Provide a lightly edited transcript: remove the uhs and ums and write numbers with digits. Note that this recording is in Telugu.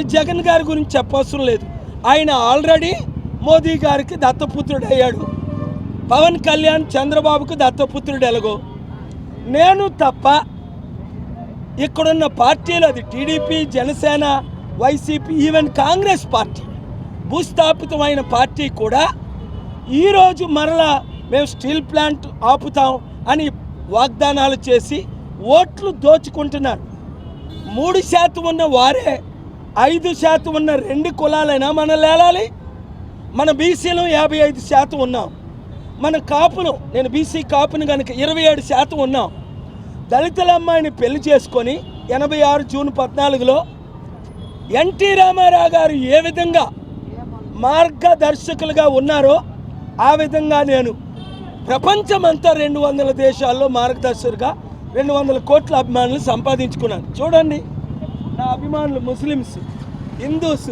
మరి జగన్ గారి గురించి చెప్పవసరం లేదు. ఆయన ఆల్రెడీ మోదీ గారికి దత్తపుత్రుడు అయ్యాడు. పవన్ కళ్యాణ్ చంద్రబాబుకు దత్తపుత్రుడు ఎలాగో, నేను తప్ప ఇక్కడున్న పార్టీలు, అది టీడీపీ, జనసేన, వైసీపీ, ఈవెన్ కాంగ్రెస్ పార్టీ, భూస్థాపితమైన పార్టీ కూడా ఈరోజు మరలా మేము స్టీల్ ప్లాంట్ ఆపుతాం అని వాగ్దానాలు చేసి ఓట్లు దోచుకుంటున్నారు. 3% ఉన్న వారే 5% ఉన్న 2 కులాలైనా మనం లేలాలి. మన బీసీలు 55% ఉన్నాం. మన కాపులు, నేను బీసీ కాపును కనుక 27% ఉన్నాం. దళితుల అమ్మాయిని పెళ్లి చేసుకొని 86 జూన్ 14లో ఎన్టీ రామారావు గారు ఏ విధంగా మార్గదర్శకులుగా ఉన్నారో ఆ విధంగా నేను ప్రపంచమంతా 200 దేశాల్లో మార్గదర్శకులుగా 200 కోట్ల అభిమానులు సంపాదించుకున్నాను. చూడండి, నా అభిమానులు ముస్లిమ్స్, హిందూస్,